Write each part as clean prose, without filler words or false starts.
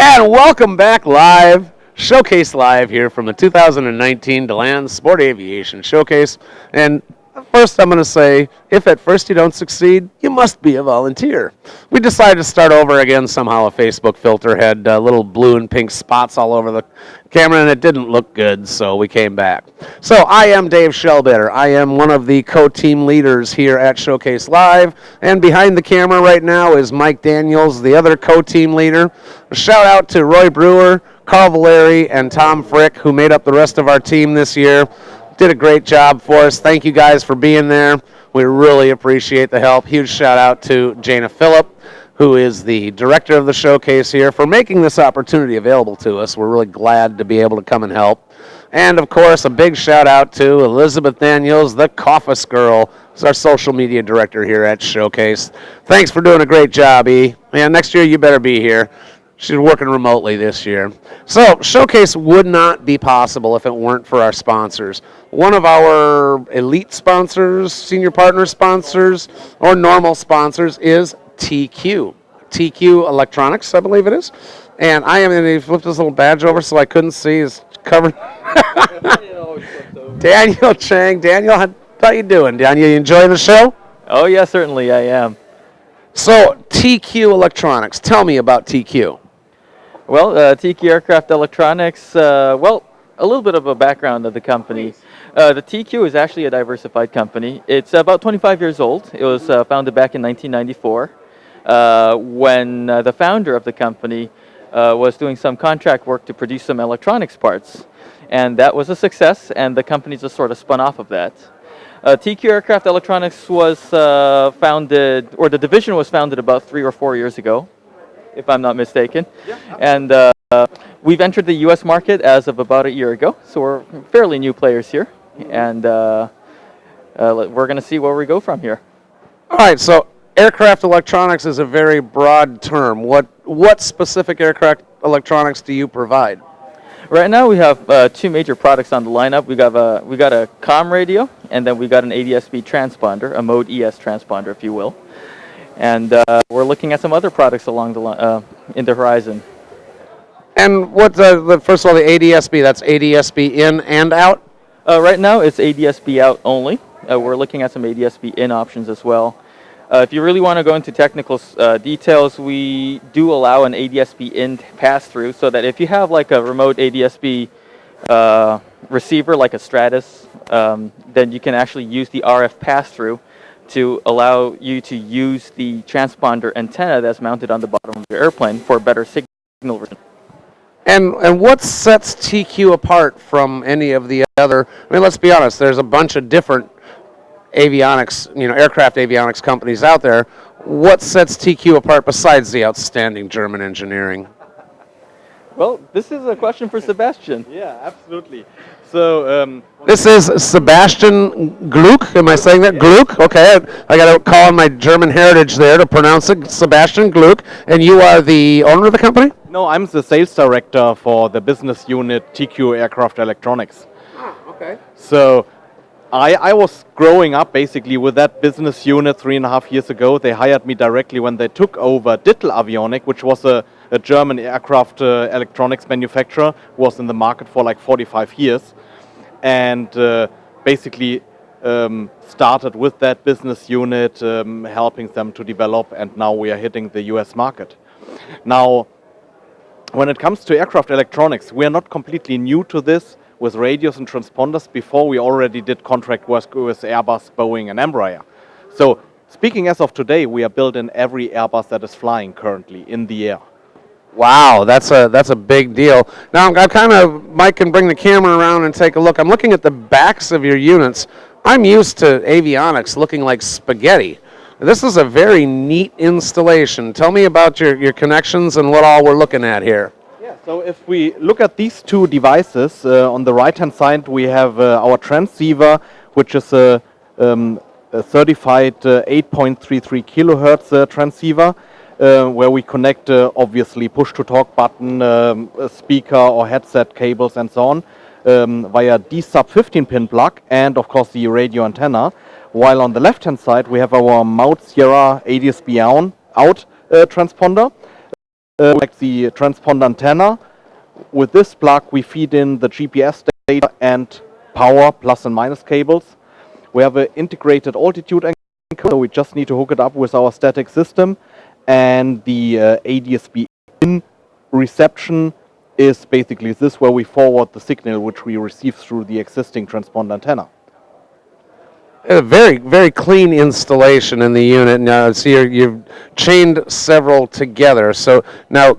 And welcome back live, Showcase Live here from the 2019 DeLand Sport Aviation Showcase. And first I'm going to say, if at first you don't succeed, you must be a volunteer. We decided to start over again somehow. A Facebook filter had little blue and pink spots all over the camera, and it didn't look good, so we came back. So I am Dave Shallbetter. I am one of the co-team leaders here at Showcase Live, and behind the camera right now is Mike Daniels, the other co-team leader. A shout out to Roy Brewer, Carl Valeri, and Tom Frick, who made up the rest of our team this year. Did a great job for us. Thank you guys for being there. We really appreciate the help. Huge shout out to Jana Phillip, who is the director of the showcase here, for making this opportunity available to us. We're really glad to be able to come and help. And of course, a big shout out to Elizabeth Daniels, the Coffus Girl, who's our social media director here at Showcase. Thanks for doing a great job, E. And next year you better be here. She's working remotely this year. So, Showcase would not be possible if it weren't for our sponsors. One of our elite sponsors, senior partner sponsors, or normal sponsors is TQ. TQ Electronics, I believe it is. And he flipped his little badge over so I couldn't see his cover. Daniel Chang. Daniel, how you doing? Daniel, you enjoying the show? Oh, yeah, certainly I am. So, TQ Electronics, tell me about TQ. Well, TQ Aircraft Electronics, a little bit of a background of the company. The TQ is actually a diversified company. It's about 25 years old. It was founded back in 1994 when the founder of the company was doing some contract work to produce some electronics parts. And that was a success, and the company just sort of spun off of that. TQ Aircraft Electronics was founded, or the division was founded about 3 or 4 years ago, if I'm not mistaken. Yeah. And we've entered the U.S. market as of about a year ago, so we're fairly new players here. And we're going to see where we go from here. All right, so aircraft electronics is a very broad term. What specific aircraft electronics do you provide? Right now we have 2 major products on the lineup. We got a comm radio, and then we got an ADS-B transponder, a Mode ES transponder, if you will. And we're looking at some other products along the in the horizon. And what first of all, the ADS-B, that's ADS-B in and out? Right now it's ADS-B out only. We're looking at some ADS-B in options as well. If you really want to go into technical details, we do allow an ADS-B in pass-through, so that if you have like a remote ADS-B receiver like a Stratus, then you can actually use the RF pass-through to allow you to use the transponder antenna that's mounted on the bottom of your airplane for better signal reception. And what sets TQ apart from any of the other? I mean, let's be honest. There's a bunch of different avionics, aircraft avionics companies out there. What sets TQ apart besides the outstanding German engineering? Well, this is a question for Sebastian. Yeah, absolutely. So this is Sebastian Gluck. Am I saying that? Gluck? Okay, I got to call on my German heritage there to pronounce it. Sebastian Gluck. And you are the owner of the company? No, I'm the sales director for the business unit TQ Aircraft Electronics. Ah, okay. So I was growing up basically with that business unit 3.5 years ago. They hired me directly when they took over Dittel Avionic, which was a German aircraft electronics manufacturer, was in the market for like 45 years. And basically started with that business unit, helping them to develop, and now we are hitting the US market. Now, when it comes to aircraft electronics, we are not completely new to this. With radios and transponders, before we already did contract work with Airbus, Boeing, and Embraer. So, speaking as of today, we are building every Airbus that is flying currently in the air. Wow, that's a big deal. Now, Mike can bring the camera around and take a look. I'm looking at the backs of your units. I'm used to avionics looking like spaghetti. This is a very neat installation. Tell me about your connections and what all we're looking at here. Yeah, so if we look at these 2 devices, on the right-hand side we have our transceiver, which is a certified 8.33 kilohertz transceiver, where we connect obviously push-to-talk button, speaker or headset cables and so on, via D-sub 15-pin plug and of course the radio antenna. While on the left-hand side we have our Mount Sierra ADS-B out transponder, like the transponder antenna. With this plug, we feed in the GPS data and power, plus and minus cables. We have an integrated altitude encoder, so we just need to hook it up with our static system. And the ADSB in reception is basically this, where we forward the signal which we receive through the existing transponder antenna. A very, very clean installation in the unit. Now, so you've chained several together. So now,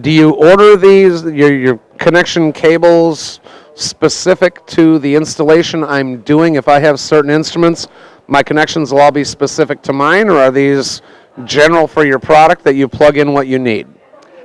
do you order these, your connection cables, specific to the installation I'm doing? If I have certain instruments, my connections will all be specific to mine, or are these general for your product that you plug in what you need?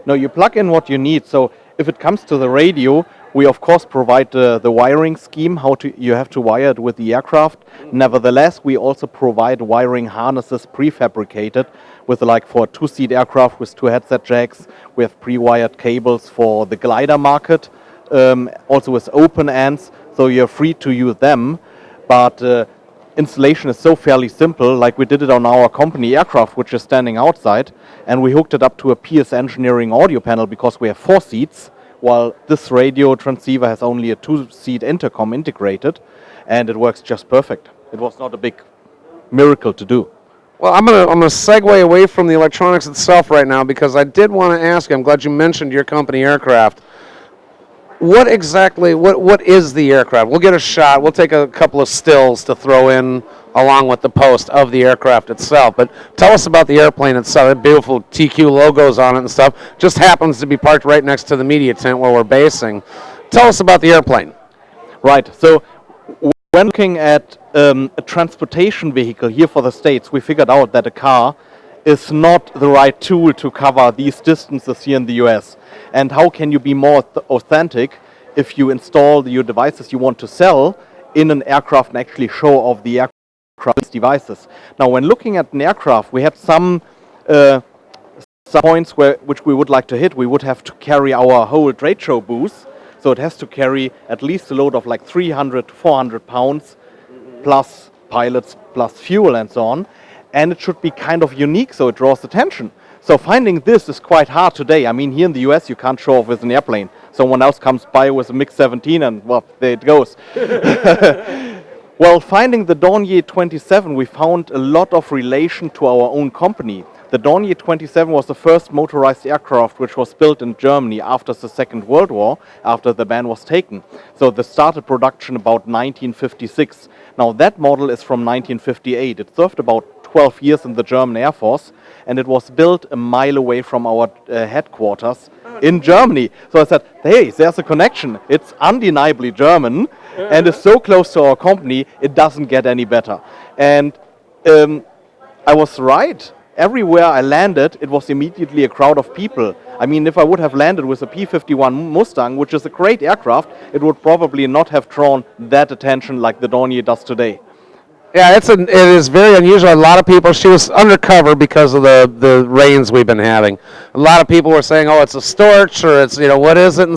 No, you plug in what you need. So if it comes to the radio, we of course provide the wiring scheme, you have to wire it with the aircraft. Nevertheless, we also provide wiring harnesses prefabricated with, like, for a two-seat aircraft with two headset jacks. We have pre-wired cables for the glider market, also with open ends, so you're free to use them. But installation is so fairly simple, like we did it on our company aircraft, which is standing outside, and we hooked it up to a PS Engineering audio panel because we have 4 seats, while this radio transceiver has only a 2-seat intercom integrated, and it works just perfect. It was not a big miracle to do. Well, I'm gonna segue away from the electronics itself right now, because I did want to ask you, I'm glad you mentioned your company aircraft. What exactly, what is the aircraft? We'll get a shot. We'll take a couple of stills to throw in along with the post of the aircraft itself. But tell us about the airplane itself. The beautiful TQ logos on it and stuff. Just happens to be parked right next to the media tent where we're basing. Tell us about the airplane. Right. So when looking at a transportation vehicle here for the States, we figured out that a car is not the right tool to cover these distances here in the US. And how can you be more authentic if you install your devices you want to sell in an aircraft and actually show off the aircraft's devices? Now, when looking at an aircraft, we had some points which we would like to hit. We would have to carry our whole trade show booth, so it has to carry at least a load of like 300 to 400 pounds, plus pilots, plus fuel and so on. And it should be kind of unique, so it draws attention. So finding this is quite hard today. I mean, here in the US, you can't show off with an airplane. Someone else comes by with a MiG-17 and, well, there it goes. Well, finding the Dornier 27, we found a lot of relation to our own company. The Dornier 27 was the first motorized aircraft which was built in Germany after the Second World War, after the ban was taken. So they started production about 1956. Now that model is from 1958. It served about 12 years in the German Air Force, and it was built a mile away from our headquarters in Germany. So I said, hey, there's a connection. It's undeniably German, and it's so close to our company, it doesn't get any better. And I was right. Everywhere I landed, it was immediately a crowd of people. I mean, if I would have landed with a P-51 Mustang, which is a great aircraft, it would probably not have drawn that attention like the Dornier does today. Yeah, it is very unusual. A lot of people, she was undercover because of the rains we've been having. A lot of people were saying, oh, it's a Storch, or it's, what is it?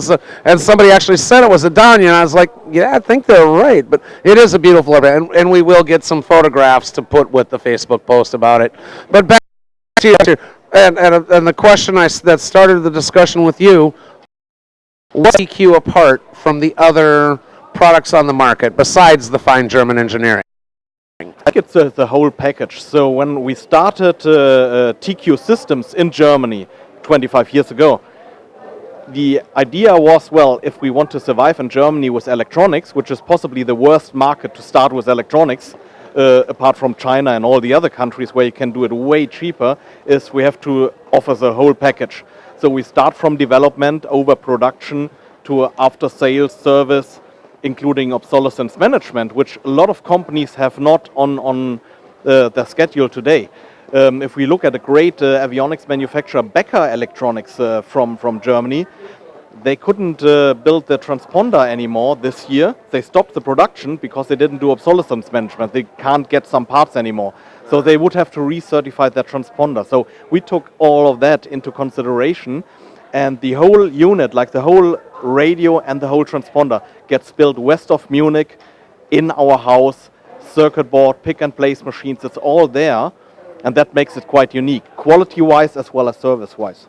And somebody actually said it was a Dornier, and I was like, yeah, I think they're right. But it is a beautiful airplane, and we will get some photographs to put with the Facebook post about it. But back to you, and the question that started the discussion with you, what sets EQ apart from the other products on the market, besides the fine German engineering? I think it's the whole package. So when we started TQ Systems in Germany 25 years ago, the idea was, well, if we want to survive in Germany with electronics, which is possibly the worst market to start with electronics, apart from China and all the other countries where you can do it way cheaper, is we have to offer the whole package. So we start from development over production to after-sales service, including obsolescence management, which a lot of companies have not on their schedule today. If we look at a great avionics manufacturer, Becker Electronics from Germany, they couldn't build the transponder anymore this year. They stopped the production because they didn't do obsolescence management. They can't get some parts anymore. So they would have to recertify their transponder. So we took all of that into consideration, and the whole unit, like the whole radio and the whole transponder, gets built west of Munich in our house, circuit board, pick and place machines, it's all there, and that makes it quite unique, quality-wise as well as service-wise.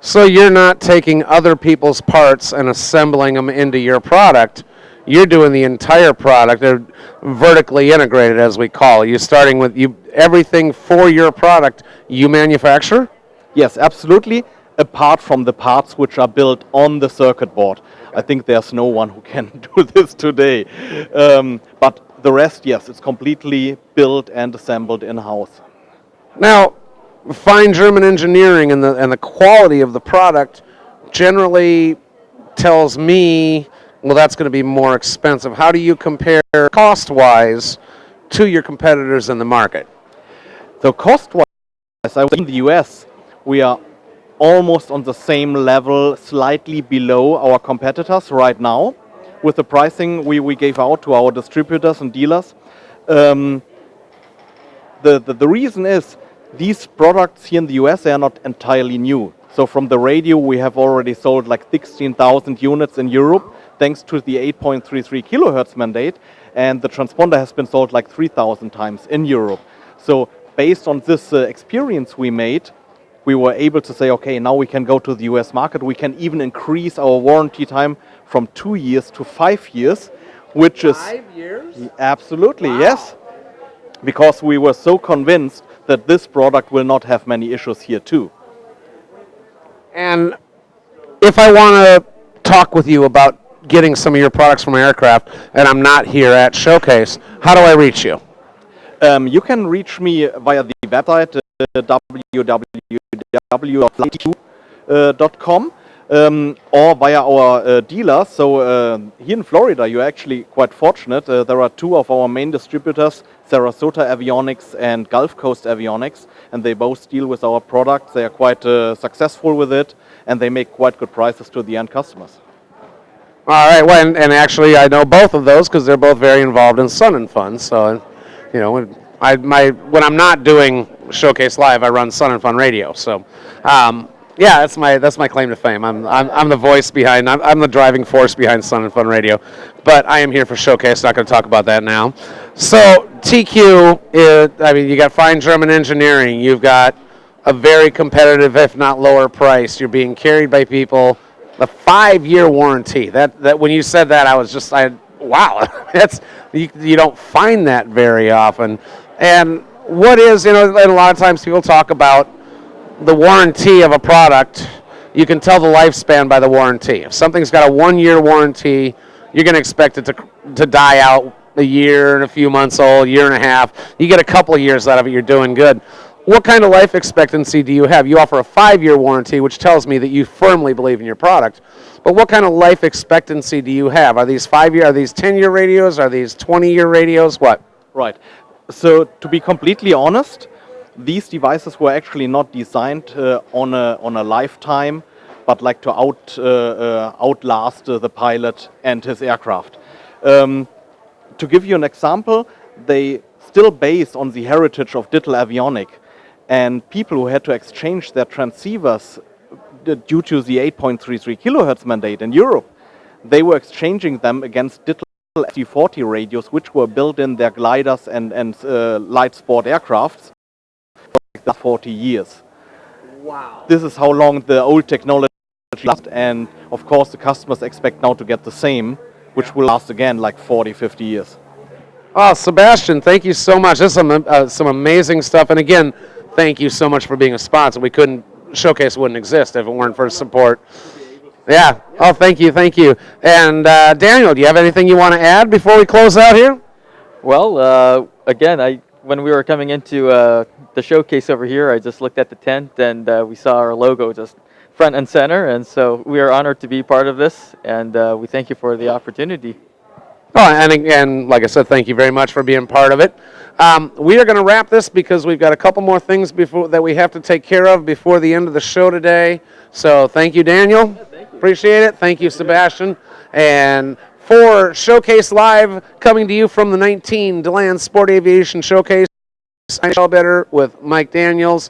So you're not taking other people's parts and assembling them into your product. You're doing the entire product. They're vertically integrated, as we call it. You're starting with everything for your product you manufacture. Yes, absolutely. Apart from the parts which are built on the circuit board. I think there's no one who can do this today. But the rest, yes, it's completely built and assembled in-house. Now, fine German engineering and the quality of the product generally tells me, well, that's going to be more expensive. How do you compare cost-wise to your competitors in the market? So cost-wise, I would say in the US, we are almost on the same level, slightly below our competitors right now, with the pricing we gave out to our distributors and dealers. The reason is these products here in the US, they are not entirely new. So from the radio, we have already sold like 16,000 units in Europe, thanks to the 8.33 kilohertz mandate, and the transponder has been sold like 3,000 times in Europe. So based on this experience we made, we were able to say, okay, now we can go to the US market. We can even increase our warranty time from 2 years to 5 years, which is 5 years? Absolutely, Wow. yes, because we were so convinced that this product will not have many issues here too. And if I want to talk with you about getting some of your products from aircraft, and I'm not here at Showcase, how do I reach you? You can reach me via the website www.tq.com or via our dealers. So here in Florida, you're actually quite fortunate. There are two of our main distributors, Sarasota Avionics and Gulf Coast Avionics, and they both deal with our products. They are quite successful with it, and they make quite good prices to the end customers. All right. Well, and actually, I know both of those because they're both very involved in Sun and Fun. So, you know, when I'm not doing Showcase Live, I run Sun and Fun Radio. So, yeah, that's my claim to fame. I'm the voice behind. I'm the driving force behind Sun and Fun Radio. But I am here for Showcase. Not going to talk about that now. So TQ, you got fine German engineering. You've got a very competitive, if not lower price. You're being carried by people. A 5-year warranty. That when you said that, I was just wow. That's you don't find that very often. And what is, and a lot of times people talk about the warranty of a product. You can tell the lifespan by the warranty. If something's got a 1-year warranty, you're going to expect it to die out a year and a few months old, year and a half. You get a couple of years out of it, you're doing good. What kind of life expectancy do you have? You offer a 5-year warranty, which tells me that you firmly believe in your product. But what kind of life expectancy do you have? Are these 5-year? Are these 10-year radios? Are these 20-year radios? What? Right. So to be completely honest, these devices were actually not designed on a lifetime, but like to outlast the pilot and his aircraft. To give you an example, they still based on the heritage of digital avionic, and people who had to exchange their transceivers due to the 8.33 kilohertz mandate in Europe, they were exchanging them against digital ST40 radios, which were built in their gliders and light sport aircrafts for like 40 years. Wow. This is how long the old technology lasts, and of course the customers expect now to get the same, which will last again like 40, 50 years. Oh, Sebastian, thank you so much. This is some amazing stuff. And again, thank you so much for being a sponsor. Showcase wouldn't exist if it weren't for support. Yeah. Oh, thank you. And Daniel, do you have anything you want to add before we close out here? Well, again, when we were coming into the showcase over here, I just looked at the tent and we saw our logo just front and center, and so we are honored to be part of this, and we thank you for the opportunity. Oh, and again, like I said, thank you very much for being part of it. We are going to wrap this because we've got a couple more things that we have to take care of before the end of the show today. So thank you, Daniel. Yeah, thank you. Appreciate it. Thank you, Sebastian. And for Showcase Live, coming to you from the 19 DeLand Sport Aviation Showcase, I'm Shallbetter with Mike Daniels.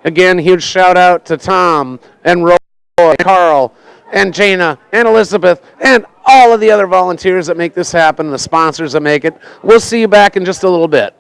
Again, huge shout out to Tom and Roy and Carl and Jana and Elizabeth and all of the other volunteers that make this happen, the sponsors that make it. We'll see you back in just a little bit.